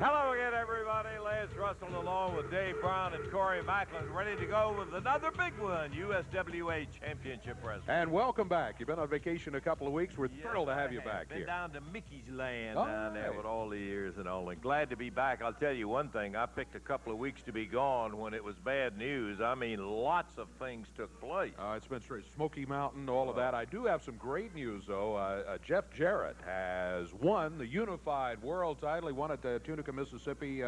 Hello again, everybody. Lance Russell along with Dave Brown and Corey Macklin, ready to go with another big one, USWA Championship Wrestling. And welcome back. You've been on vacation a couple of weeks. We're thrilled to have you back been here. Down to Mickey's Land down there with all the years and all. And glad to be back. I'll tell you one thing. I picked a couple of weeks to be gone when it was bad news. I mean, lots of things took place. It's been straight Smoky Mountain, all of that. I do have some great news, though. Jeff Jarrett has won the Unified World title. He won at Tunica, Mississippi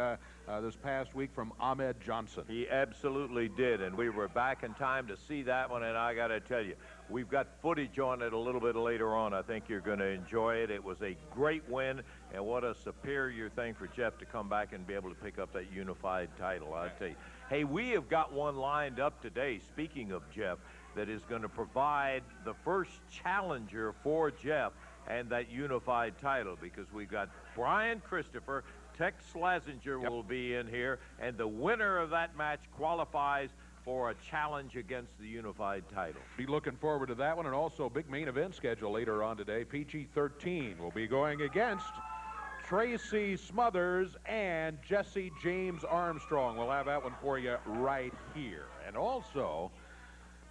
this past week from Ahmed Johnson. He absolutely did, and we were back in time to see that one, and I got to tell you, we've got footage on it a little bit later on. I think you're going to enjoy it. It was a great win, and what a superior thing for Jeff to come back and be able to pick up that unified title, I tell you. Hey, we have got one lined up today, speaking of Jeff, that is going to provide the first challenger for Jeff and that unified title, because we've got Brian Christopher. Tex Slazenger will be in here, and the winner of that match qualifies for a challenge against the unified title. Be looking forward to that one, and also big main event schedule later on today. PG-13 will be going against Tracy Smothers and Jesse James Armstrong. We'll have that one for you right here. And also,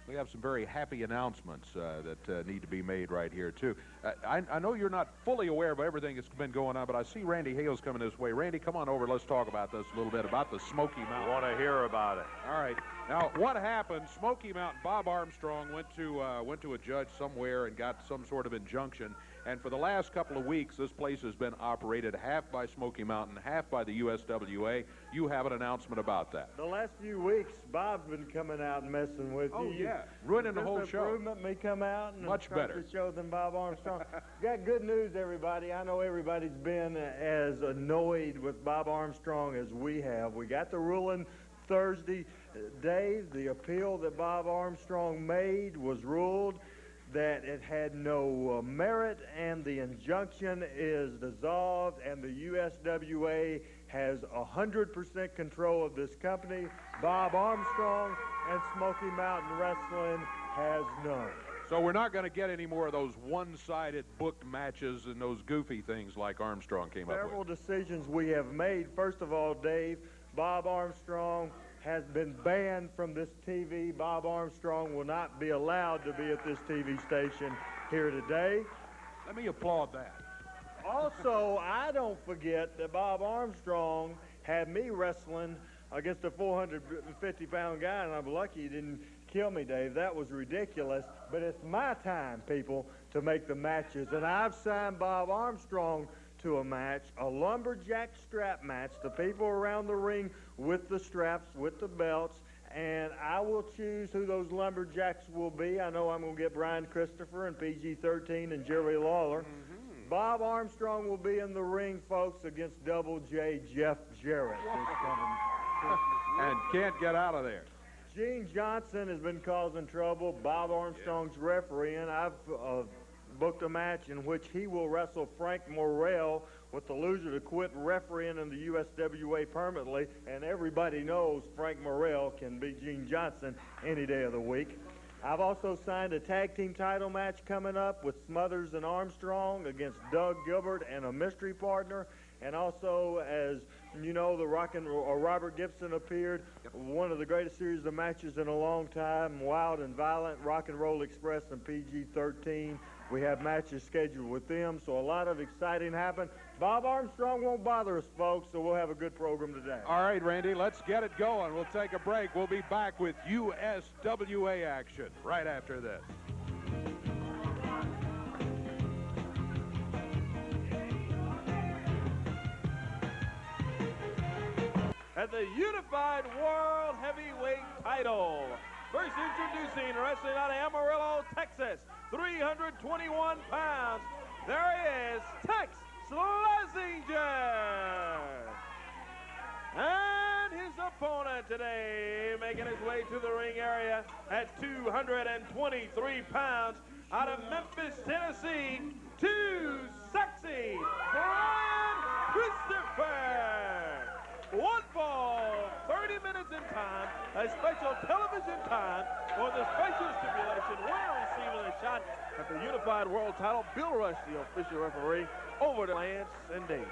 we have some very happy announcements that need to be made right here, too. I know you're not fully aware of everything that's been going on, but I see Randy Hales coming this way. Randy, come on over. Let's talk about this a little bit, about the Smoky Mountain. I want to hear about it. All right. Now, what happened? Smoky Mountain, Bob Armstrong went to a judge somewhere and got some sort of injunction. And for the last couple of weeks, this place has been operated half by Smoky Mountain, half by the USWA. You have an announcement about that. The last few weeks, Bob's been coming out and messing with you. Oh, yeah. Ruining the whole show. Improvement, me come out and much better the show than Bob Armstrong. Got good news, everybody. I know everybody's been as annoyed with Bob Armstrong as we have. We got the ruling Thursday. Dave, the appeal that Bob Armstrong made was ruled that it had no merit, and the injunction is dissolved, and the USWA has 100% control of this company. Bob Armstrong and Smoky Mountain Wrestling has none. So we're not going to get any more of those one-sided booked matches and those goofy things like Armstrong came up with. Several decisions we have made. First of all, Dave, Bob Armstrong has been banned from this TV. Bob Armstrong will not be allowed to be at this TV station here today. Let me applaud that. Also, I don't forget that Bob Armstrong had me wrestling against a 450-pound guy, and I'm lucky he didn't kill me, Dave. That was ridiculous. But it's my time, people, to make the matches. And I've signed Bob Armstrong to a match, a lumberjack strap match, the people around the ring with the straps, with the belts, and I will choose who those lumberjacks will be. I know I'm going to get Brian Christopher and PG-13 and Jerry Lawler. Bob Armstrong will be in the ring, folks, against Double J Jeff Jarrett. And can't get out of there. Gene Johnson has been causing trouble. Bob Armstrong's refereeing. I've booked a match in which he will wrestle Frank Morrell, with the loser to quit refereeing in the USWA permanently, and everybody knows Frank Morrell can beat Gene Johnson any day of the week. I've also signed a tag team title match coming up with Smothers and Armstrong against Doug Gilbert and a mystery partner. And also, as you know, the Robert Gibson appeared. One of the greatest series of matches in a long time, Wild and Violent, Rock and Roll Express, and PG-13. We have matches scheduled with them, so a lot of exciting happened. Bob Armstrong won't bother us, folks, so we'll have a good program today. All right, Randy, let's get it going. We'll take a break. We'll be back with USWA action right after this. At the Unified World Heavyweight title, first introducing, wrestling out of Amarillo, Texas, 321 pounds, there he is, Tex Slazenger. And his opponent today, making his way to the ring area at 223 pounds, out of Memphis, Tennessee, too sexy, Brian Christopher. One fall, 30 minutes in time, a special television time for the special stipulation. We're receiving a shot At the Unified World title, Bill Rush, the official referee, over to Lance and Dave.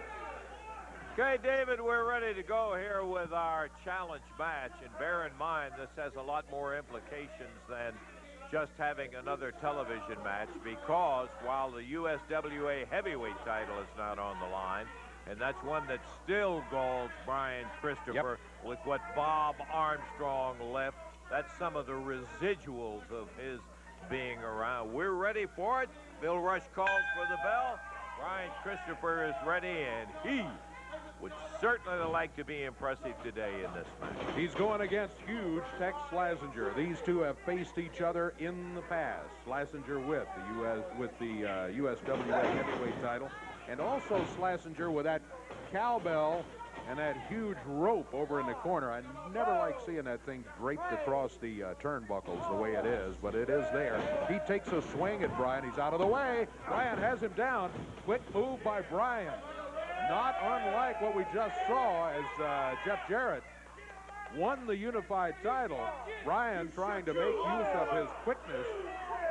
Okay, David, we're ready to go here with our challenge match. And bear in mind, this has a lot more implications than just having another television match, because while the USWA heavyweight title is not on the line, and that's one that still galls Brian Christopher with what Bob Armstrong left, that's some of the residuals of his being around. We're ready for it. Bill Rush calls for the bell. Brian Christopher is ready, and he would certainly like to be impressive today in this match. He's going against huge Tex Slazenger. These two have faced each other in the past. Slazenger with the USWA heavyweight title, and also Slazenger with that cowbell and that huge rope over in the corner. I never like seeing that thing draped across the turnbuckles the way it is, but it is there. He takes a swing at Brian. He's out of the way. Brian has him down. Quick move by Brian. Not unlike what we just saw as Jeff Jarrett won the unified title. Brian trying to make use of his quickness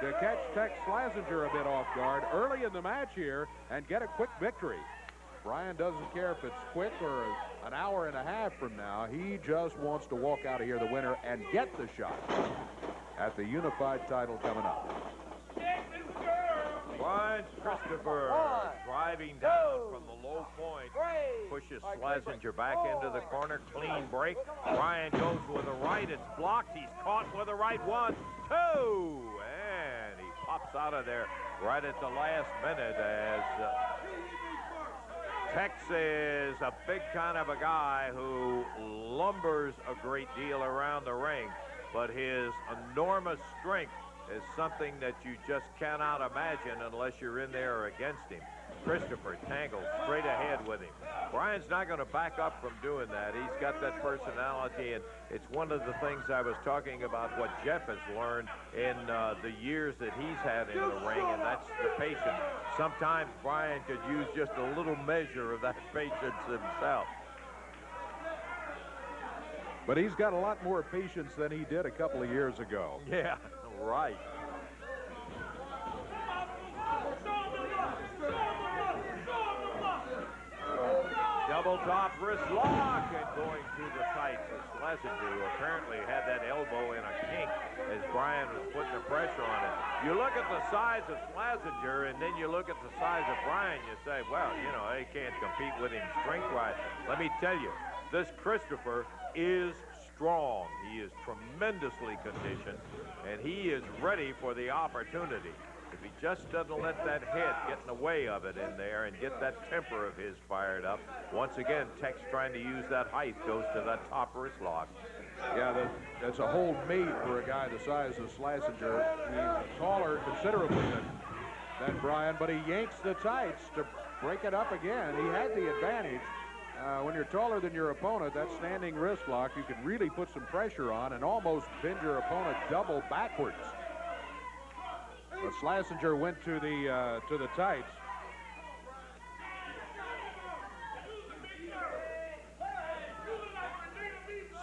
to catch Tex Slazenger a bit off guard early in the match here and get a quick victory. Brian doesn't care if it's quick or an hour and a half from now. He just wants to walk out of here the winner and get the shot at the unified title coming up. Brian Christopher driving down from the low point, pushes Slazenger back into the corner, clean break. Brian goes with a right, it's blocked, he's caught with a right, 1, 2, and he pops out of there right at the last minute as Tex is a big kind of a guy who lumbers a great deal around the ring, but his enormous strength is something that you just cannot imagine unless you're in there or against him. Christopher tangled straight ahead with him. Brian's not going to back up from doing that. He's got that personality, and it's one of the things I was talking about, what Jeff has learned in the years that he's had in the ring, and that's the patience. Sometimes Brian could use just a little measure of that patience himself. But he's got a lot more patience than he did a couple of years ago. Yeah, right. Double top wrist lock and going through the tights as Slazenger, who apparently had that elbow in a kink as Brian was putting the pressure on it. You look at the size of Slazenger and then you look at the size of Brian, you say, well, you know, they can't compete with him strength-wise. Let me tell you, this Christopher is strong. He is tremendously conditioned, and he is ready for the opportunity. If he just doesn't let that head get in the way of it in there and get that temper of his fired up, once again, Tex trying to use that height, goes to that top wrist lock. Yeah, that's a hold made for a guy the size of Slazenger. He's taller considerably than Brian, but he yanks the tights to break it up again. He had the advantage. When you're taller than your opponent, that standing wrist lock, you can really put some pressure on and almost bend your opponent double backwards. But Slazenger went to the tights.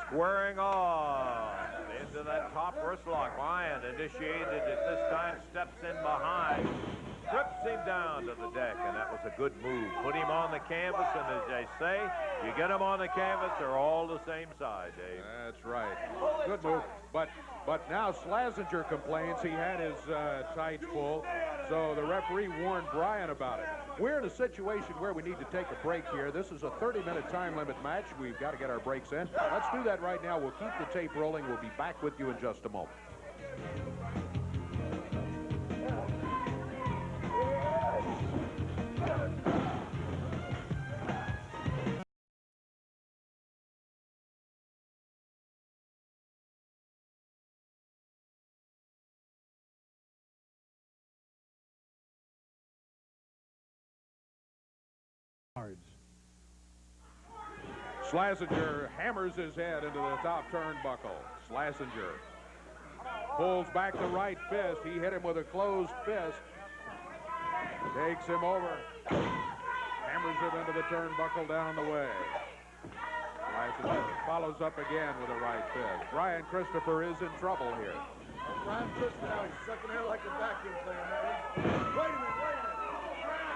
Squaring off into that top wrist lock. Brian initiated it this time, steps in behind, trips him down to the deck, and that was a good move. Put him on the canvas, and as they say, you get them on the canvas, they're all the same side, Dave. That's right. Good move. But now Slazenger complains he had his tights full, so the referee warned Brian about it. We're in a situation where we need to take a break here. This is a 30-minute time limit match. We've got to get our breaks in. Let's do that right now. We'll keep the tape rolling. We'll be back with you in just a moment. Slazenger hammers his head into the top turnbuckle. Slazenger pulls back the right fist. He hit him with a closed fist. Takes him over. Hammers him into the turnbuckle down the way. Slazenger follows up again with a right fist. Brian Christopher is in trouble here. Brian Christopher now, he's sucking air like a vacuum cleaner, man.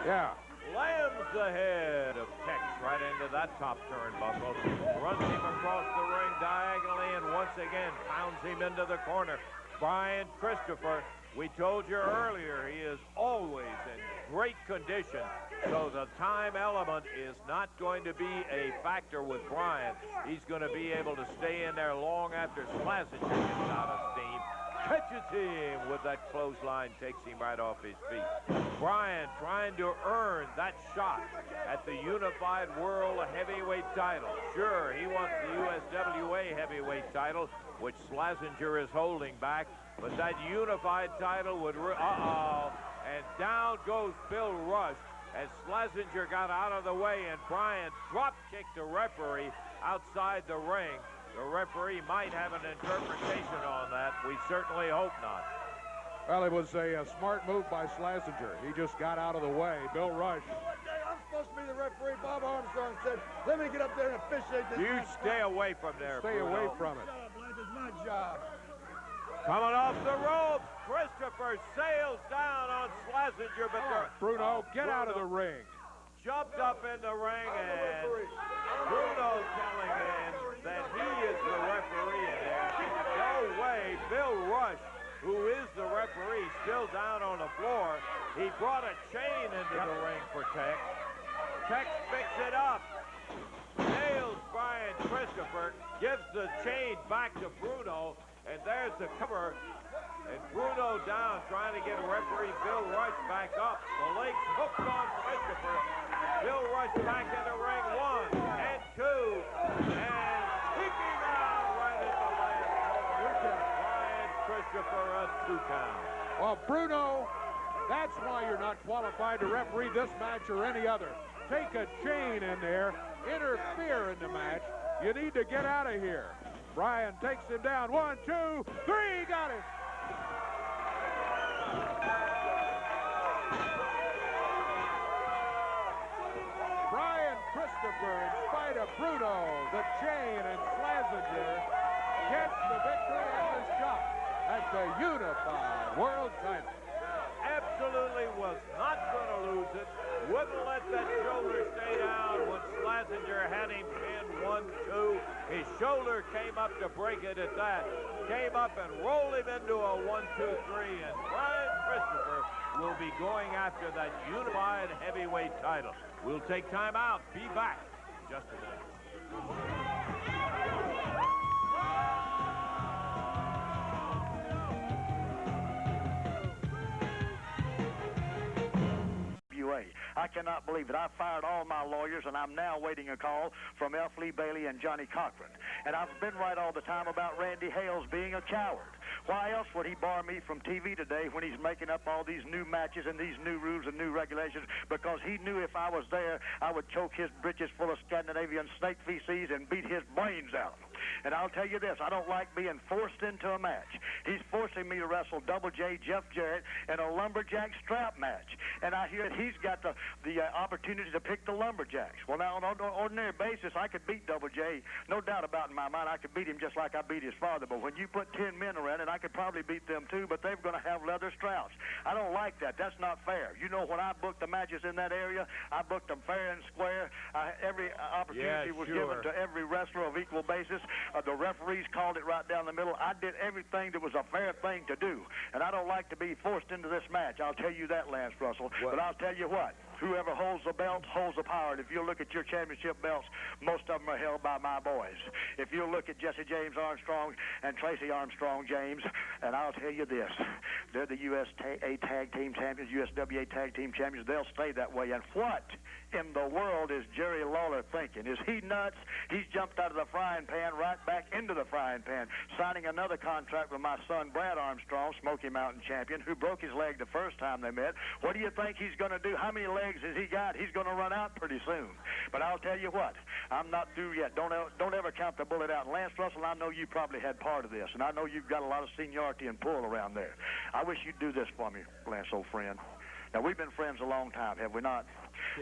Yeah. Slams ahead of Tex right into that top turnbuckle. Runs him across the ring diagonally and once again pounds him into the corner. Brian Christopher, we told you earlier, he is always in great condition. So the time element is not going to be a factor with Brian. He's going to be able to stay in there long after Slazenger gets out of steam. Catches him with that clothesline, takes him right off his feet. Brian trying to earn that shot at the Unified World Heavyweight title. Sure, he wants the USWA Heavyweight title, which Slazenger is holding back, but that Unified title would... And down goes Bill Rush as Slazenger got out of the way, and Brian drop-kicked the referee outside the ring. The referee might have an interpretation on that. We certainly hope not. Well, it was a smart move by Slazenger. He just got out of the way. Bill Rush. I'm supposed to be the referee. Bob Armstrong said, let me get up there and officiate this. You stay away from there, Stay away from it. Shut up, Lance. It's my job. Coming off the ropes, Christopher sails down on Slazenger, but Bruno, get out of the ring. Jumped up in the ring, and Bruno telling him that he is the referee in there. No way. Bill Rush, who is the referee, still down on the floor. He brought a chain into the ring for Tex. Tex picks it up. Nails Brian Christopher, gives the chain back to Bruno, and there's the cover. And Bruno down, trying to get referee Bill Rush back up. The legs hooked on Christopher. Bill Rush back in the ring, 1 and 2. And kicking out right at the last moment. Brian Christopher a 2 count. Well, Bruno, that's why you're not qualified to referee this match or any other. Take a chain in there, interfere in the match. You need to get out of here. Brian takes him down. 1, 2, 3, got him. Brian Christopher, in spite of Bruno, the chain, and Slazenger, gets the victory and the shot at the Unified World title. Absolutely was not going to lose it. Wouldn't let that shoulder stay down when Slazenger had him pinned 1-2. His shoulder came up to break it at that. Came up and rolled him into a 1-2-3. And Brian Christopher will be going after that Unified Heavyweight title. We'll take time out. Be back in just a minute. I cannot believe it. I fired all my lawyers, and I'm now waiting a call from F. Lee Bailey and Johnny Cochran. And I've been right all the time about Randy Hales being a coward. Why else would he bar me from TV today when he's making up all these new matches and these new rules and new regulations? Because he knew if I was there, I would choke his britches full of Scandinavian snake feces and beat his brains out. And I'll tell you this, I don't like being forced into a match. He's forcing me to wrestle Double J Jeff Jarrett in a lumberjack strap match. And I hear that he's got the opportunity to pick the lumberjacks. Well, now, on an ordinary basis, I could beat Double J. No doubt about it in my mind, I could beat him just like I beat his father. But when you put 10 men around it, I could probably beat them too, but they're going to have leather straps. I don't like that. That's not fair. You know, when I booked the matches in that area, I booked them fair and square. Every opportunity was given to every wrestler of equal basis. The referees called it right down the middle. I did everything that was a fair thing to do, and I don't like to be forced into this match. I'll tell you that, Lance Russell. But I'll tell you what. Whoever holds the belt holds the power. And if you look at your championship belts, most of them are held by my boys. If you look at Jesse James Armstrong and Tracy Armstrong James, and I'll tell you this, they're the USWA Tag Team Champions, USWA Tag Team Champions. They'll stay that way. And what in the world is Jerry Lawler thinking? Is he nuts? He's jumped out of the frying pan right back into the frying pan, signing another contract with my son, Brad Armstrong, Smoky Mountain champion, who broke his leg the first time they met. What do you think he's going to do? How many legs has he got? He's going to run out pretty soon. But I'll tell you what, I'm not through yet. Don't ever count the bullet out. And Lance Russell, I know you probably had part of this, and I know you've got a lot of seniority and pull around there. I wish you'd do this for me, Lance, old friend. Now, we've been friends a long time, have we not?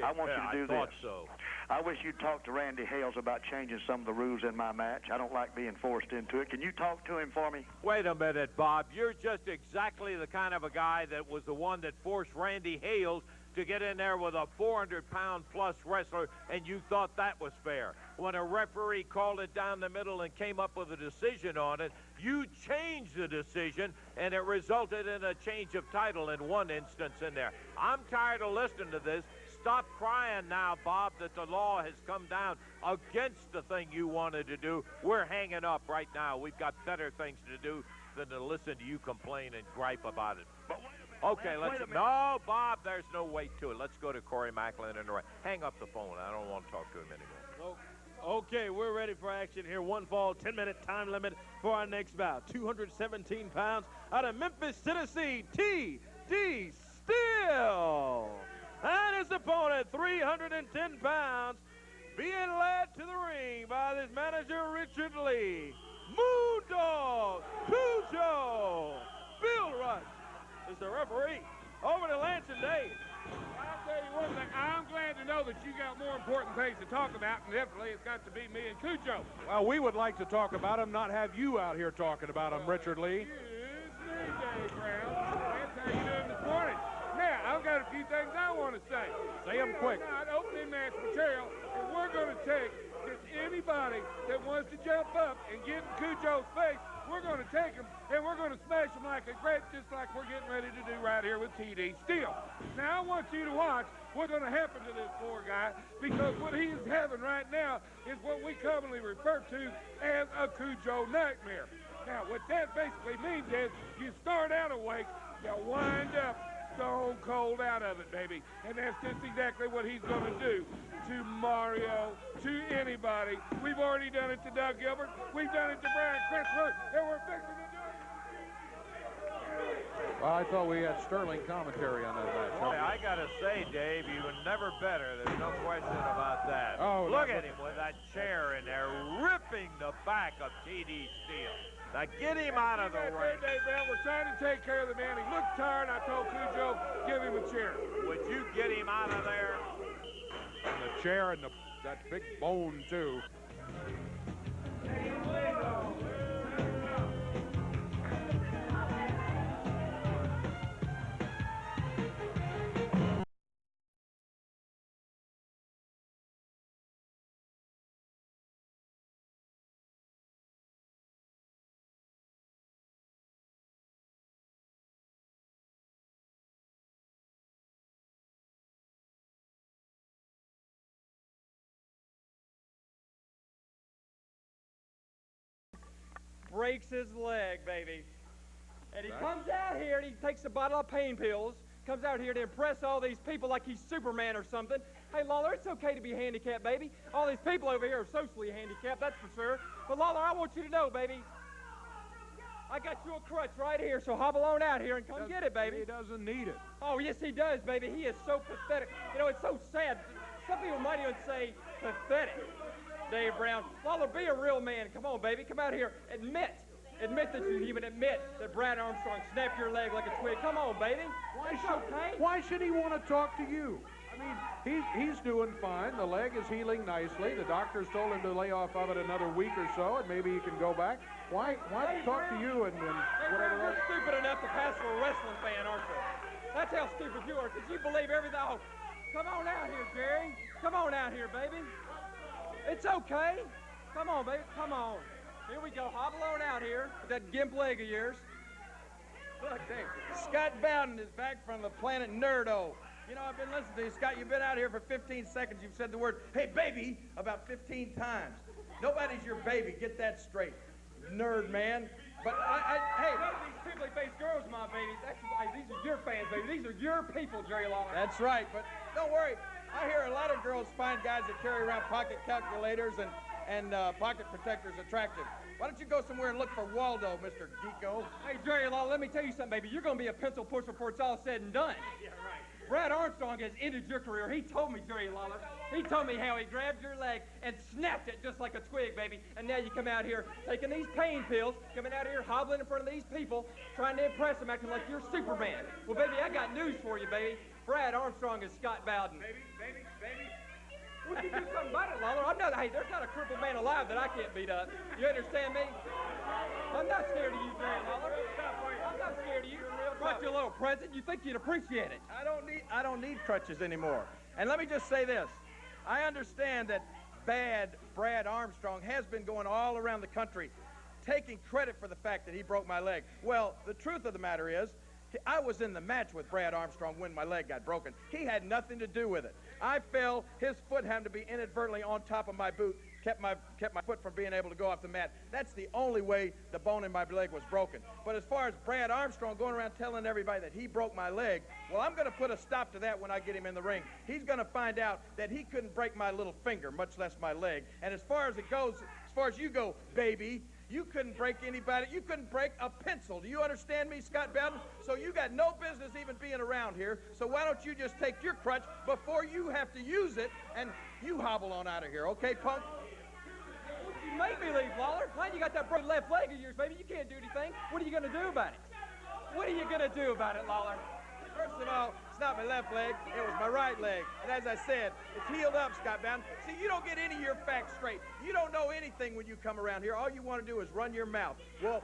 I want you to do I thought this. So. I wish you'd talk to Randy Hales about changing some of the rules in my match. I don't like being forced into it. Can you talk to him for me? Wait a minute, Bob. You're just exactly the kind of a guy that was the one that forced Randy Hales to get in there with a 400-pound-plus wrestler, and you thought that was fair. When a referee called it down the middle and came up with a decision on it, you changed the decision, and it resulted in a change of title in one instance in there. I'm tired of listening to this. Stop crying now, Bob, that the law has come down against the thing you wanted to do. We're hanging up right now. We've got better things to do than to listen to you complain and gripe about it. But wait a minute. Okay, Lance, let's. No, Bob, there's no weight to it. Let's go to Corey Macklin and hang up the phone. I don't want to talk to him anymore. Okay, we're ready for action here. One fall, 10-minute time limit for our next bout. 217 pounds out of Memphis, Tennessee, T.D. Steele. And his opponent, 310 pounds, being led to the ring by this manager, Richard Lee. Moon Dog, Cujo, Bill Rush is the referee. Over to Lance and Dave. I'll tell you one thing. I'm glad to know that you got more important things to talk about, and definitely it's got to be me and Cujo. Well, we would like to talk about him, not have you out here talking about him, Richard Lee. Excuse me, Dave Brown. That's how you doing this morning. Now, I've got a few things I want to say. Say them quick. Not opening match material, and we're going to take just anybody that wants to jump up and get in Cujo's face. We're going to take him, and we're going to smash him like a grape, just like we're getting ready to do right here with T.D. Steele. Now, I want you to watch what's going to happen to this poor guy, because what he is having right now is what we commonly refer to as a Cujo nightmare. Now, what that basically means is you start out awake, you wind up stone cold out of it, baby. And that's just exactly what he's going to do to Mario, to anybody. We've already done it to Doug Gilbert. We've done it to Brian Christopher, and we're fixing to do it. Well, I thought we had sterling commentary on that match. Hey, I got to say, Dave, you were never better. There's no question about that. Oh, look at him with that chair in there, ripping the back of T.D. Steele. Now get him out of the ring. Dave Brown, we're trying to take care of the man. He looks tired. I told Cujo, give him a chair. Would you get him out of there? And the chair and that big bone, too. Breaks his leg, baby. And he comes out here and he takes a bottle of pain pills, comes out here to impress all these people like he's Superman or something. Hey, Lawler, it's okay to be handicapped, baby. All these people over here are socially handicapped, that's for sure. But, Lawler, I want you to know, baby, I got you a crutch right here, so hobble on out here and come get it, baby. He doesn't need it. Oh, yes, he does, baby. He is so pathetic. You know, it's so sad. Some people might even say pathetic. Dave Brown, Lawler, be a real man. Come on, baby. Come out here. Admit that you're human. Admit that Brad Armstrong snapped your leg like a twig. Come on, baby. Why should he want to talk to you? I mean, he's doing fine. The leg is healing nicely. The doctors told him to lay off of it another week or so, and maybe he can go back. Why talk to you and whatever else? You're stupid enough to pass for a wrestling fan, aren't you? That's how stupid you are, because you believe everything. Oh, come on out here, Jerry. Come on out here, baby. It's okay. Come on, baby. Come on. Here we go. Hobble on out here with that gimp leg of yours. Look, Dave. Scott Bowden is back from the planet Nerdo. You know, I've been listening to you, Scott. You've been out here for 15 seconds. You've said the word, hey, baby, about 15 times. Nobody's your baby. Get that straight. Nerd, man. But, hey, none of these pimply-faced girls are my babies. Actually, these are your fans, baby. These are your people, Jerry Lawler. That's right, but don't worry. I hear a lot of girls find guys that carry around pocket calculators and pocket protectors attractive. Why don't you go somewhere and look for Waldo, Mr. Geeko? Hey, Jerry Lawler, let me tell you something, baby. You're going to be a pencil pusher before it's all said and done. Yeah, right. Brad Armstrong has ended your career. He told me, Jerry Lawler. He told me how he grabbed your leg and snapped it just like a twig, baby. And now you come out here taking these pain pills, coming out here hobbling in front of these people, trying to impress them, acting like you're Superman. Well, baby, I got news for you, baby. Brad Armstrong is Scott Bowden. Baby. Would you do something about it, Lawler? Hey, there's not a crippled man alive that I can't beat up. You understand me? I'm not scared of you, Jerry Lawler. I'm not scared of you in real brought you a little present. You think you'd appreciate it. I don't need crutches anymore. And let me just say this. I understand that bad Brad Armstrong has been going all around the country taking credit for the fact that he broke my leg. Well, the truth of the matter is, I was in the match with Brad Armstrong when my leg got broken. He had nothing to do with it. I fell, his foot happened to be inadvertently on top of my boot, kept my foot from being able to go off the mat. That's the only way the bone in my leg was broken. But as far as Brad Armstrong going around telling everybody that he broke my leg, well, I'm going to put a stop to that when I get him in the ring. He's going to find out that he couldn't break my little finger, much less my leg. And as far as it goes, as far as you go, baby, you couldn't break anybody. You couldn't break a pencil. Do you understand me, Scott Bowden? So you got no business even being around here. So why don't you just take your crutch before you have to use it and you hobble on out of here, okay, punk? You made me leave, Lawler. Why you got that broken left leg of yours, baby? You can't do anything. What are you going to do about it? What are you going to do about it, Lawler? First of all, it's not my left leg, it was my right leg. And as I said, it's healed up, Scott Bowden. See, you don't get any of your facts straight. You don't know anything when you come around here. All you want to do is run your mouth. Well,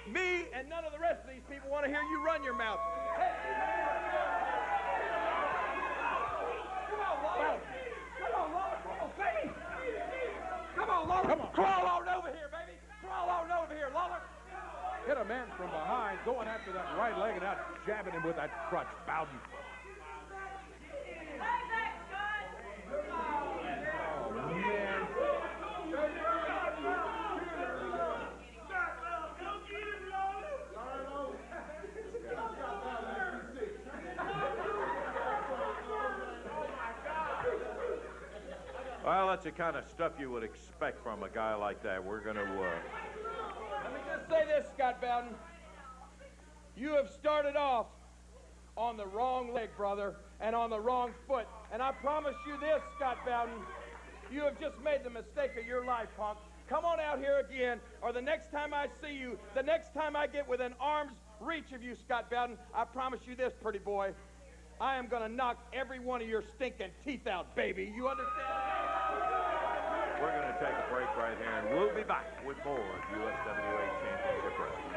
me and none of the rest of these people want to hear you run your mouth. Hey. Come on, Lawler. Come on, Lawler. Come on, baby. Come on, Lawler. Come on. Crawl on over here, baby. Crawl on over here, Lawler. Hit a man from behind, going after that right leg and out jabbing him with that crutch. Bowden. Well, that's the kind of stuff you would expect from a guy like that. We're going to... Let me just say this, Scott Bowden. You have started off on the wrong leg, brother, and on the wrong foot. And I promise you this, Scott Bowden, you have just made the mistake of your life, punk. Come on out here again, or the next time I see you, the next time I get within arm's reach of you, Scott Bowden, I promise you this, pretty boy, I am going to knock every one of your stinking teeth out, baby. You understand? We're going to take a break right here, and we'll be back with more of USWA Championship Wrestling.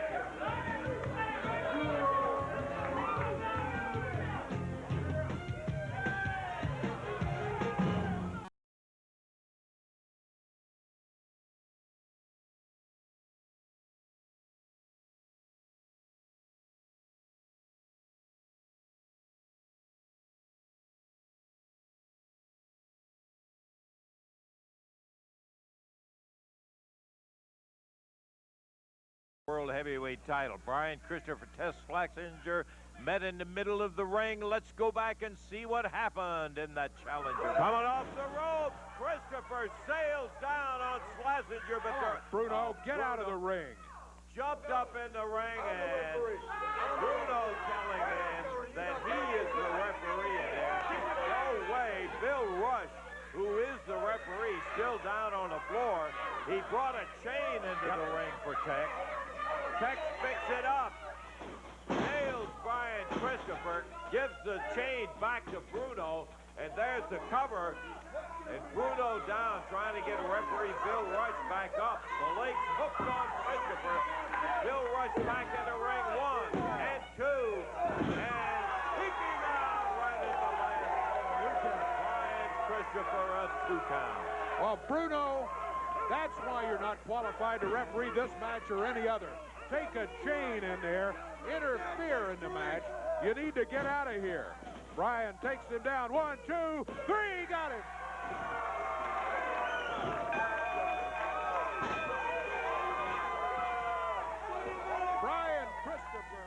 World Heavyweight title. Brian Christopher Tess Schlesinger met in the middle of the ring. Let's go back and see what happened in that challenger. Coming off the ropes, Christopher sails down on Schlesinger, but Bruno, get out of the ring. Jumped up in the ring, and Bruno telling him that he is the referee, and there's no way Bill Rush, who is the referee, still down on the floor. He brought a chain into the ring for Tex. Tex picks it up, nails Brian Christopher, gives the chain back to Bruno, and there's the cover. And Bruno down, trying to get referee Bill Rush back up. The legs hooked on Christopher. Bill Rush back in the ring, 1 and 2, and peeking out right at the last. Brian Christopher a 2 count. Well, Bruno, that's why you're not qualified to referee this match or any other. Take a chain in there, interfere in the match. You need to get out of here. Brian takes him down. 1, 2, 3, got it. Brian Christopher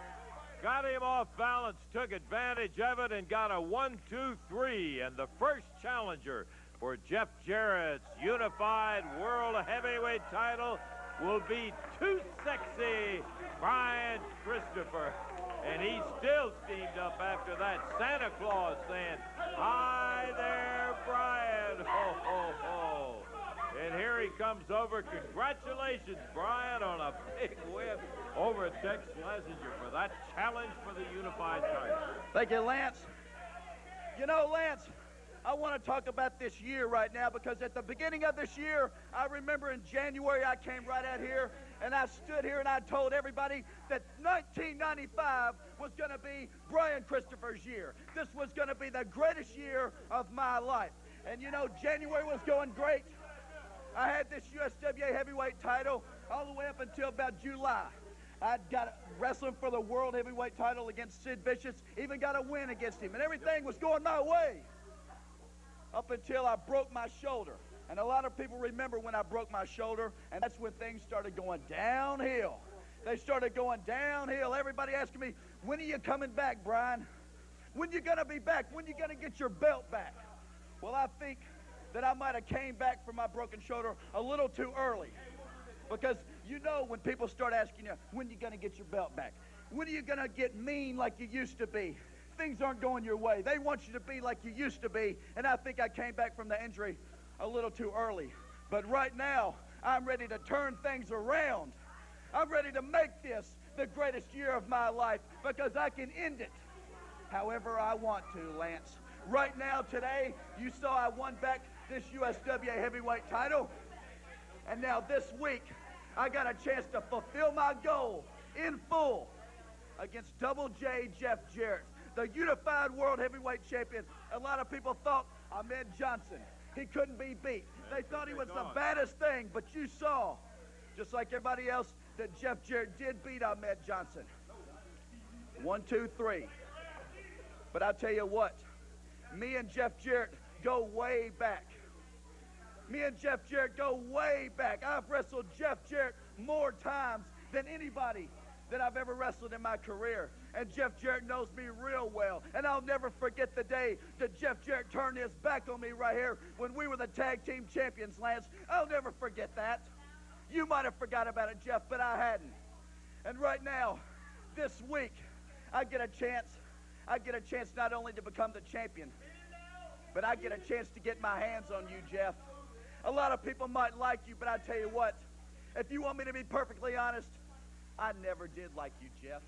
got him off balance, took advantage of it, and got a 1, 2, 3. And the first challenger for Jeff Jarrett's unified world heavyweight title will be Too Sexy Brian Christopher. And he's still steamed up after that. Santa Claus saying, "Hi there, Brian." Ho, ho, ho. And here he comes over. Congratulations, Brian, on a big win over Tex Schlesinger for that challenge for the unified title. Thank you, Lance. You know, Lance, I want to talk about this year right now, because at the beginning of this year, I remember in January I came right out here And I stood here and I told everybody that 1995 was going to be Brian Christopher's year. This was going to be the greatest year of my life. And you know, January was going great. I had this USWA heavyweight title all the way up until about July. I'd got wrestling for the world heavyweight title against Sid Vicious, even got a win against him, and everything was going my way up until I broke my shoulder. And a lot of people remember when I broke my shoulder, and that's when things started going downhill. They started going downhill. Everybody asking me, when are you coming back, Brian? When you gonna be back? When you gonna get your belt back? Well, I think that I might have came back from my broken shoulder a little too early. Because you know when people start asking you, when you gonna get your belt back? When are you gonna get mean like you used to be? Things aren't going your way. They want you to be like you used to be. And I think I came back from the injury a little too early. But right now, I'm ready to turn things around. I'm ready to make this the greatest year of my life because I can end it however I want to, Lance. Right now, today, you saw I won back this USWA heavyweight title. And now this week, I got a chance to fulfill my goal in full against Double J Jeff Jarrett, the unified world heavyweight champion. A lot of people thought Ahmed Johnson, he couldn't be beat. They thought he was the baddest thing, but you saw, just like everybody else, that Jeff Jarrett did beat Ahmed Johnson. 1, 2, 3. But I'll tell you what, me and Jeff Jarrett go way back. Me and Jeff Jarrett go way back. I've wrestled Jeff Jarrett more times than anybody that I've ever wrestled in my career. And Jeff Jarrett knows me real well. And I'll never forget the day that Jeff Jarrett turned his back on me right here when we were the tag team champions, Lance. I'll never forget that. You might have forgot about it, Jeff, but I hadn't. And right now, this week, I get a chance not only to become the champion, but I get a chance to get my hands on you, Jeff. A lot of people might like you, but I tell you what, if you want me to be perfectly honest, I never did like you, Jeff.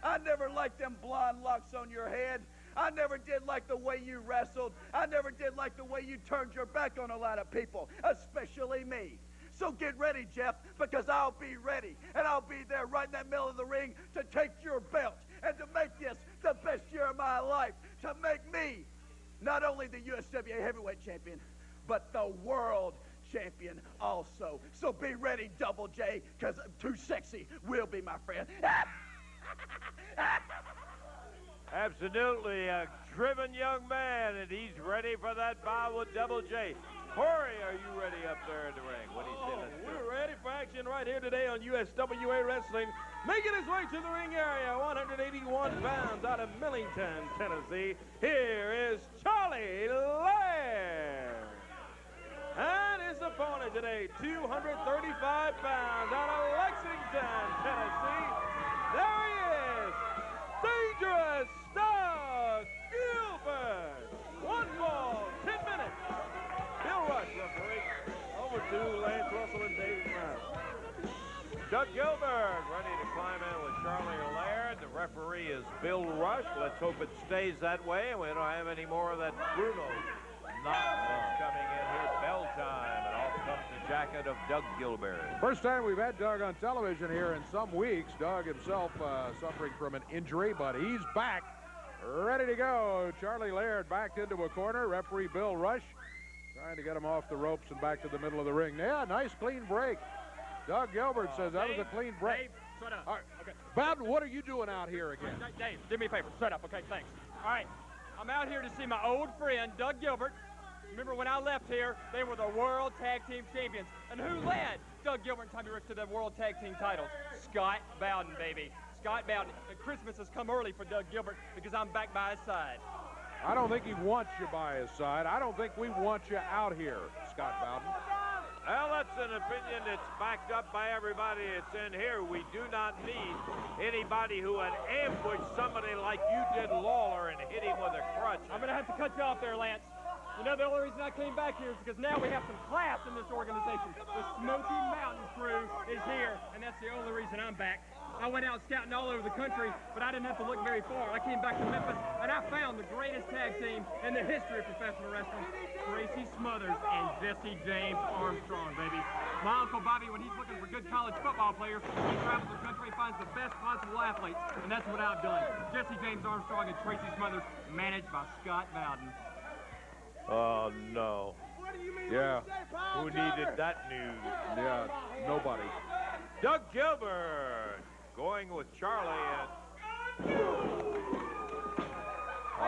I never liked them blonde locks on your head. I never did like the way you wrestled. I never did like the way you turned your back on a lot of people, especially me. So get ready, Jeff, because I'll be ready, and I'll be there right in that middle of the ring to take your belt and to make this the best year of my life, to make me not only the USWA heavyweight champion, but the world champion also. So be ready, Double J, because Too Sexy will be my friend. Absolutely, a driven young man, and he's ready for that bout with Double J. Corey, are you ready up there in the ring? What do you say? We're ready for action right here today on USWA Wrestling. Making his way to the ring area, 181 pounds out of Millington, Tennessee. Here is Charlie Laird. And his opponent today, 235 pounds out of Lexington, Tennessee. There he is, Dangerous Doug Gilbert. 1 fall, 10 minutes. Bill Rush, referee. Over to Lance Russell and Dave Brown. Doug Gilbert ready to climb in with Charlie Laird. The referee is Bill Rush. Let's hope it stays that way, and we don't have any more of that Bruno nonsense coming in here. Bell time, and off comes the jacket of Doug Gilbert. First time we've had Doug on television here in some weeks. Doug himself suffering from an injury, but he's back, ready to go. Charlie Laird backed into a corner. Referee Bill Rush trying to get him off the ropes and back to the middle of the ring. Yeah, nice clean break. Doug Gilbert says that was a clean break. Dave, shut up. All right. Okay. Bowden, what are you doing out here again? Dave, do me a favor. Shut up. Okay, thanks. All right. I'm out here to see my old friend, Doug Gilbert. Remember when I left here, they were the World Tag Team Champions. And who led Doug Gilbert and Tommy Ricks to the World Tag Team titles? Scott Bowden, baby. Scott Bowden. And Christmas has come early for Doug Gilbert because I'm back by his side. I don't think he wants you by his side. I don't think we want you out here, Scott Bowden. Well, that's an opinion that's backed up by everybody that's in here. We do not need anybody who had ambushed somebody like you did Lawler and hit him with a crutch. I'm going to have to cut you off there, Lance. You know, the only reason I came back here is because now we have some class in this organization. The Smoky Mountain crew is here, and that's the only reason I'm back. I went out scouting all over the country, but I didn't have to look very far. I came back to Memphis, and I found the greatest tag team in the history of professional wrestling, Tracy Smothers and Jesse James Armstrong, baby. My Uncle Bobby, when he's looking for good college football players, he travels the country and finds the best possible athletes, and that's what I've done. Jesse James Armstrong and Tracy Smothers, managed by Scott Bowden. Oh, no. What do you mean Yeah. when you say pile Who driver? needed that news? Yeah, nobody. Doug Gilbert going with Charlie. Hey,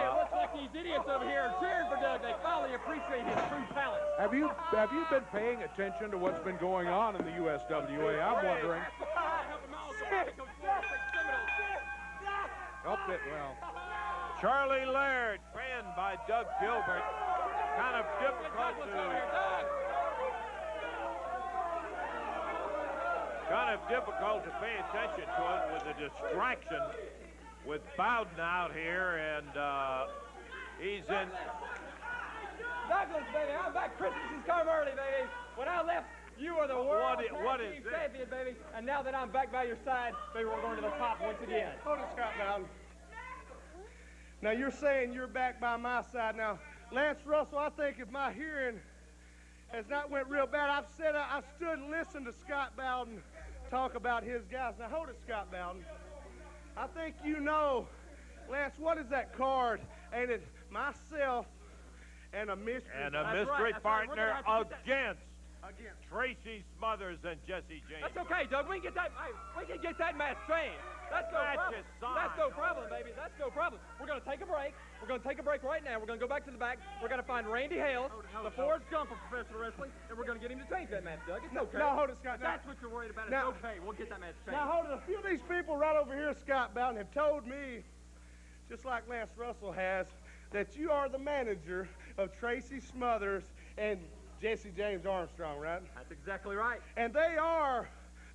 it looks like these idiots over here are cheering for Doug. They finally appreciate his true talent. Have you been paying attention to what's been going on in the USWA? I'm wondering. Helped it well. Charlie Laird, trained by Doug Gilbert. Kind of difficult to pay attention to it with the distraction with Bowden out here, and he's in. Douglas, baby, I'm back. Christmas has come early, baby. When I left, you were the world What tag is team this? champion, baby. And now that I'm back by your side, baby, we're going to the top once again. Hold it, Scott Bowden. Now, you're saying you're back by my side. Now, Lance Russell, I think if my hearing has not went real bad, I've stood and listened to Scott Bowden talk about his guys. Now, hold it, Scott Bowden. I think you know, Lance, what is that card? Ain't it myself and a mystery? And a That's mystery right, that's right. We're partner gonna have to get against Tracy Smothers and Jesse James. That's okay, Doug. We can get that. We can get that match changed. That's no Match problem. is signed. That's no problem, baby. That's no problem. We're going to take a break. We're going to take a break right now. We're going to go back to the back. We're going to find Randy Hales, the Forrest Gump of professional wrestling, and we're going to get him to change that match, Doug. It's okay. No, hold it, Scott. If that's what you're worried about. Now- It's okay. We'll get that match changed. Now, hold it. A few of these people right over here, Scott Bowden, have told me, just like Lance Russell has, that you are the manager of Tracy Smothers and Jesse James Armstrong, right? That's exactly right. And they are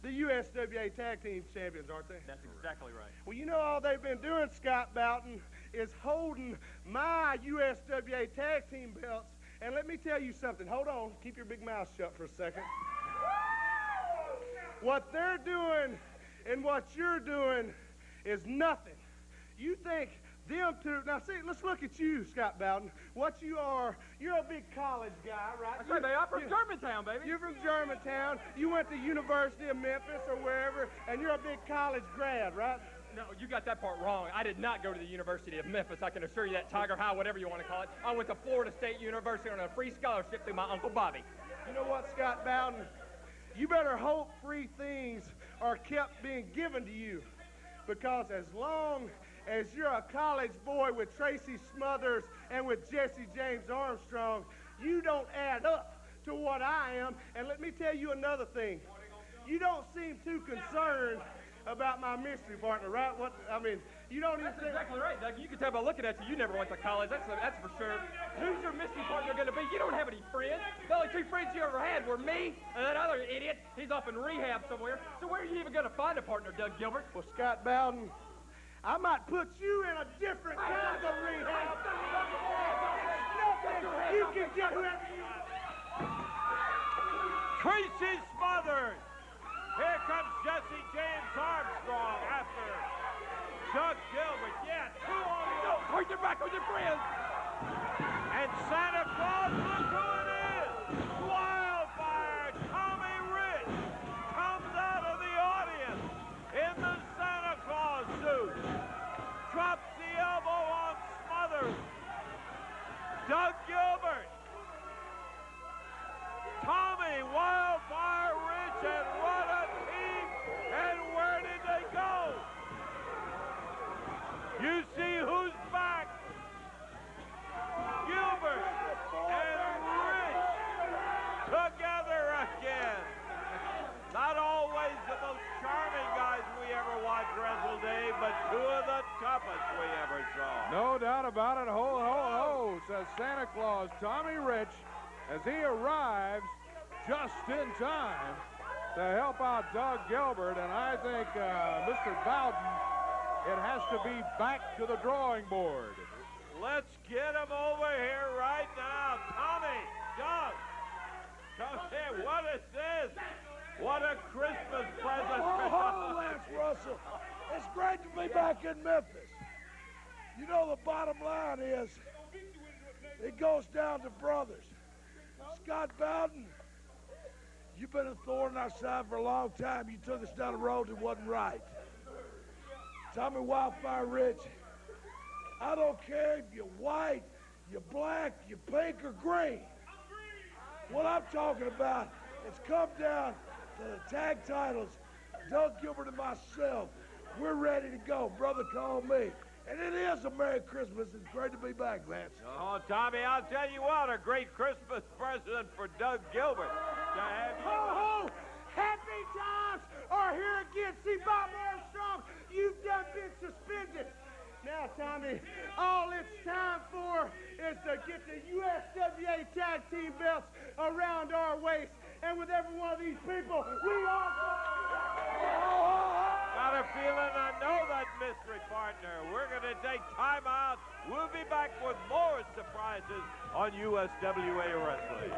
the USWA Tag Team Champions, aren't they? That's exactly right. Well, you know all they've been doing, Scott Bowden, is holding my USWA Tag Team belts. And let me tell you something. Hold on. Keep your big mouth shut for a second. What they're doing and what you're doing is nothing. You think them two... Now, see, let's look at you, Scott Bowden. What you are, you're a big college guy, right? That's right, baby. I'm from Germantown, baby. You're from Germantown. You went to University of Memphis or wherever, and you're a big college grad, right? No, you got that part wrong. I did not go to the University of Memphis. I can assure you that, Tiger High, whatever you want to call it. I went to Florida State University on a free scholarship through my Uncle Bobby. You know what, Scott Bowden? You better hope free things are kept being given to you, because as long as you're a college boy with Tracy Smothers and with Jesse James Armstrong, you don't add up to what I am. And let me tell you another thing. You don't seem too concerned about my mystery partner, right? You don't even That's think... exactly right, Doug. You can tell by looking at you, you never went to college. That's for sure. Who's your mystery partner going to be? You don't have any friends. The only two friends you ever had were me and that other idiot. He's off in rehab somewhere. So where are you even going to find a partner, Doug Gilbert? Well, Scott Bowden, I might put you in a different kind of rehab. Nothing. You can get whoever you want. Tracy Smothers. Here comes Jesse James Armstrong after Doug Gilbert. Yeah, two on one. Point your back on your friends. And Santa Claus, look who it is. Wildfire Tommy Rich comes out of the audience in the Santa Claus suit. Drops the elbow on Smothers. Doug Gilbert. Tommy, Wildfire Rich, and what a team. And where did they go? You see who's back. Gilbert and Rich together again. Not always the most charming guys we ever watched wrestle, Dave, but two of the toughest we ever saw. No doubt about it. Ho, ho, ho, says Santa Claus. Tommy Rich, as he arrives just in time to help out Doug Gilbert. And I think, Mr. Bowden, it has to be back to the drawing board. Let's get him over here right now. What a Christmas present. Oh, Lance Russell. It's great to be back in Memphis. You know, the bottom line is it goes down to brothers. Scott Bowden, you've been a thorn in our side for a long time. You took us down a road that wasn't right. Tommy Wildfire Rich, I don't care if you're white, you're black, you're pink, or green. What I'm talking about is come down to the tag titles. Doug Gilbert and myself, we're ready to go. Brother called me. And it is a Merry Christmas. It's great to be back, Lance. Oh, Tommy, I'll tell you what, a great Christmas present for Doug Gilbert. To have you. Ho, ho! Happy times are here again. See, Bob Armstrong, you've done been suspended. Now, Tommy, all it's time for is to get the USWA tag team belts around our waist. And with every one of these people, we are... Got a feeling I know that mystery partner. We're going to take time out. We'll be back with more surprises on USWA Wrestling.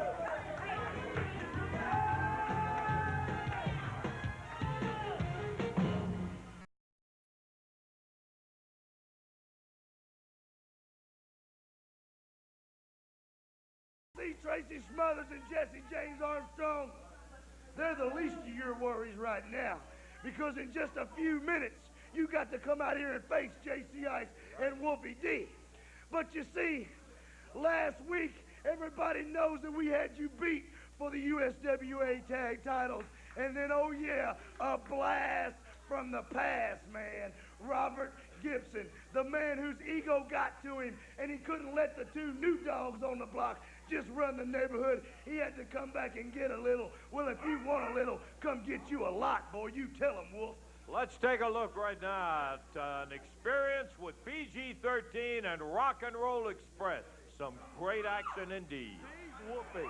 See Tracy Smothers and Jesse James Armstrong, they're the least of your worries right now, because in just a few minutes, you got to come out here and face JC Ice and Wolfie D. But you see, last week, everybody knows that we had you beat for the USWA tag titles. And then, oh yeah, a blast from the past, man. Robert Gibson, the man whose ego got to him, and he couldn't let the two new dogs on the block just run the neighborhood. He had to come back and get a little. Well, if you want a little, come get you a lot, boy. You tell him, Wolf. Let's take a look right now at an experience with PG-13 and Rock and Roll Express. Some great action indeed. Whoopee.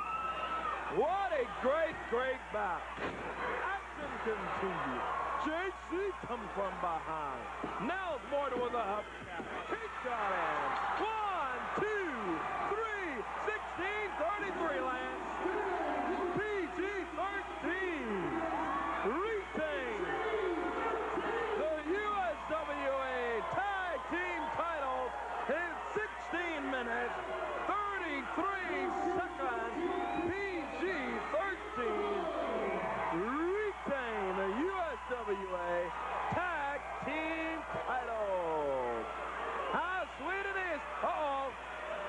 What a great bout. Action continues. JC comes from behind. Now it's Morton with a hubcap. Kick shot at him. 1, 2, 3, 16, 33 Lance. PG-13 retains the USWA Tag Team titles in 16 minutes, 33 seconds. PG-13 retain the USWA Tag Team titles. How sweet it is. Uh-oh.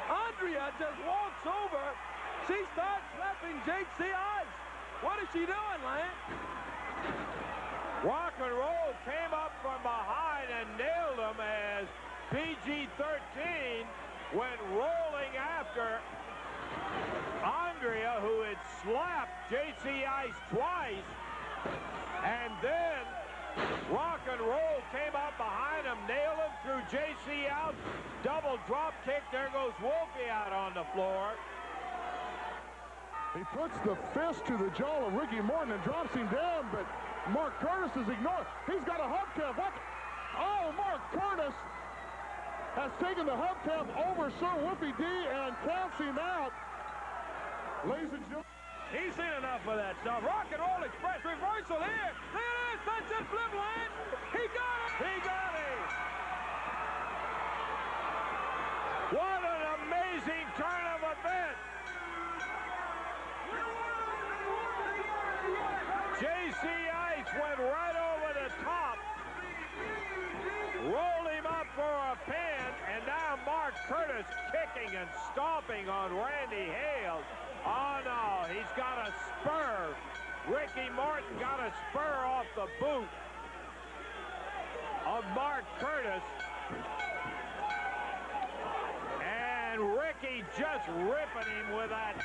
Andrea just walks over. She starts slapping JC Ice. What is she doing, Lance? Rock and Roll came up from behind and nailed him as PG-13 went rolling after Andrea, who had slapped JC Ice twice. And then Rock and Roll came up behind him, nailed him, threw JC out, double drop kick. There goes Wolfie out on the floor. He puts the fist to the jaw of Ricky Morton and drops him down, but Mark Curtis is ignored. He's got a hubcap. What? Oh, Mark Curtis has taken the hubcap over Sir Wolfie D and counts him out. Ladies and gentlemen. He's seen enough of that stuff. Rock and Roll Express reversal here. Look at this. Sunset flip, Lance. He got it. He got it. What an amazing turn of events. JC Ice went right over the top, rolled him up for a pin, and now Mark Curtis kicking and stomping on Randy Hales. Oh, no, he's got a spur. Ricky Morton got a spur off the boot of Mark Curtis. And Ricky just ripping him with that.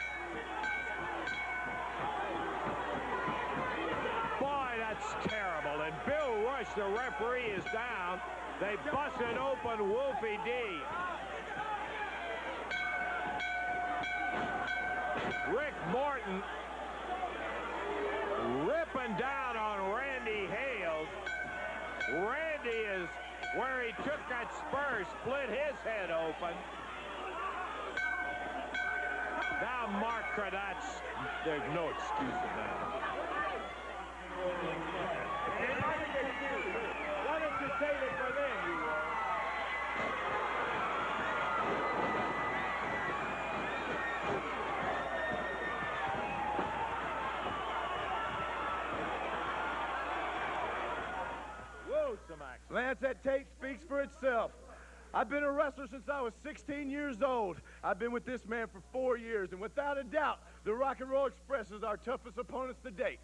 Boy, that's terrible. And Bill Rush, the referee, is down. They busted open Wolfie D. Rick Morton ripping down on Randy Hales. Randy is where he took that spur, split his head open. Now Mark Curtis, there's no excuse in that. Why don't you take it for them, you all? Whoa, some action. Lance, that tape speaks for itself. I've been a wrestler since I was 16 years old. I've been with this man for 4 years, and without a doubt, the Rock and Roll Express is our toughest opponents to date.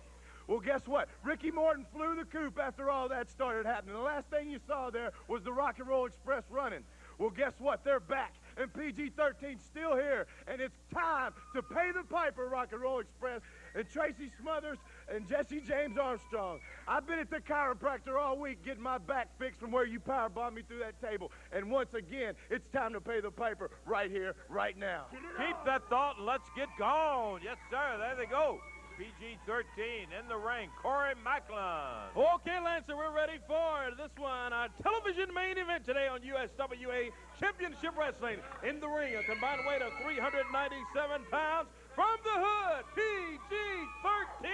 Well, guess what? Ricky Morton flew the coop after all that started happening. The last thing you saw there was the Rock and Roll Express running. Well, guess what? They're back, and PG-13's still here, and it's time to pay the piper, Rock and Roll Express, and Tracy Smothers and Jesse James Armstrong. I've been at the chiropractor all week getting my back fixed from where you powerbombed me through that table, and once again, it's time to pay the piper right here, right now. Keep that thought and let's get going. Yes, sir. There they go. PG-13 in the ring, Corey Macklin. Okay, Lancer, we're ready for this one. Our television main event today on USWA Championship Wrestling. In the ring, a combined weight of 397 pounds from the hood, PG-13.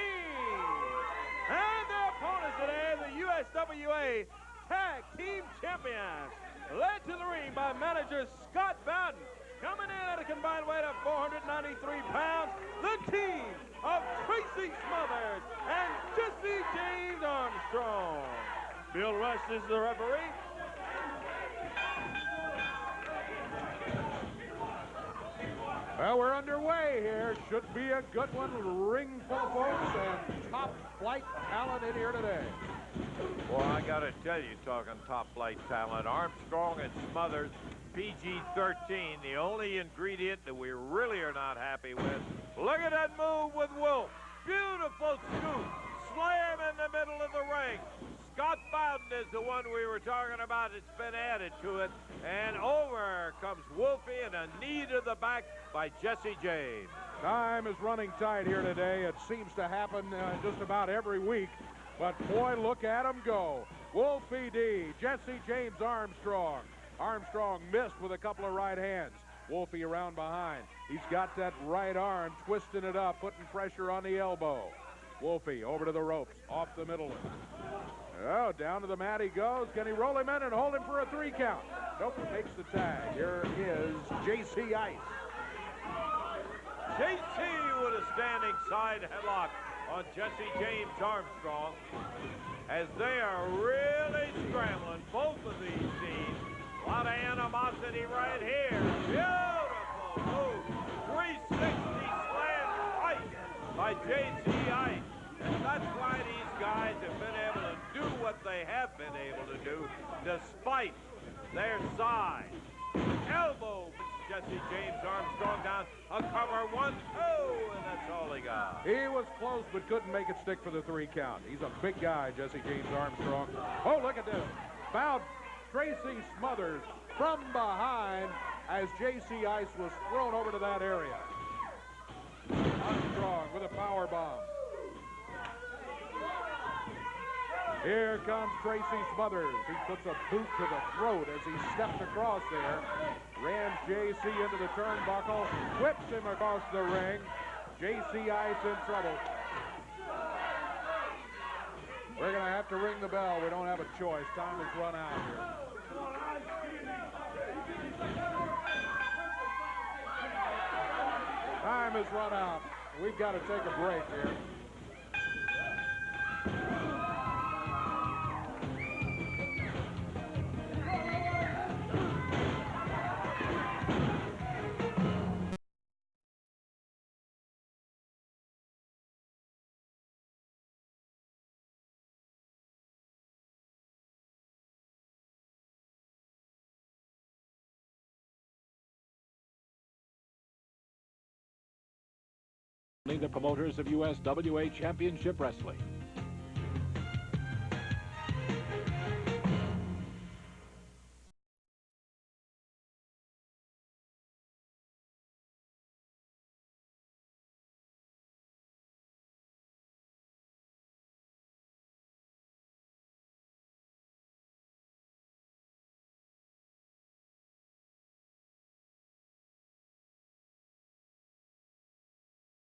And their opponents today, the USWA Tag Team Champions, led to the ring by manager Scott Bowden. Coming in at a combined weight of 493 pounds, the team of Tracy Smothers and Jesse James Armstrong. Bill Rush is the referee. Well, we're underway here. Should be a good one. Ring full of folks and top flight talent in here today. Well, I got to tell you, talking top flight talent, Armstrong and Smothers, PG-13, the only ingredient that we really are not happy with. Look at that move with Wolf. Beautiful scoop. Slam in the middle of the ring. Scott Bowden is the one we were talking about. It's been added to it. And over comes Wolfie and a knee to the back by Jesse James. Time is running tight here today. It seems to happen just about every week. But boy, look at him go. Wolfie D, Jesse James Armstrong. Armstrong missed with a couple of right hands. Wolfie around behind. He's got that right arm, twisting it up, putting pressure on the elbow. Wolfie over to the ropes, off the middle. Oh, down to the mat he goes. Can he roll him in and hold him for a 3 count? Nope, takes the tag. Here is J.C. Ice. J.C. with a standing side headlock on Jesse James Armstrong as they are really scrambling, both of these teams. A lot of animosity right here. Beautiful move. 360 slam right by J.C. Ice. And that's why these guys have been able to do what they have been able to do despite their size. Elbow Jesse James Armstrong down. A cover 1, 2, and that's all he got. He was close but couldn't make it stick for the 3 count. He's a big guy, Jesse James Armstrong. Oh, look at this. Fouled Tracy Smothers from behind as J.C. Ice was thrown over to that area. Armstrong with a power bomb. Here comes Tracy Smothers. He puts a boot to the throat as he steps across there. Rams J.C. into the turnbuckle, whips him across the ring. J.C. Ice in trouble. We're going to have to ring the bell. We don't have a choice. Time has run out here. Time has run out. We've got to take a break here. The promoters of USWA Championship Wrestling.